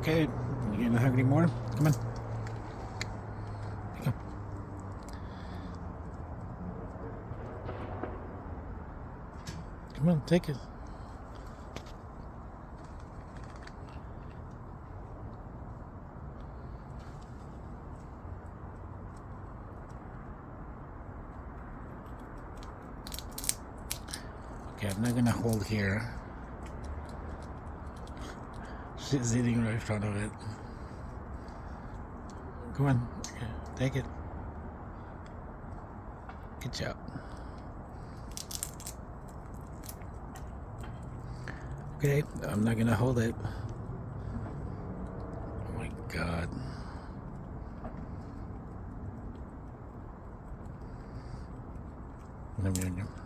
Okay, you gonna hug anymore? Come on. Come. Come on, take it. Okay, I'm not gonna hold here. She's eating right in front of it. Come on, okay, take it. Good job. Okay, I'm not gonna hold it. Oh my god. Yum, yum, yum.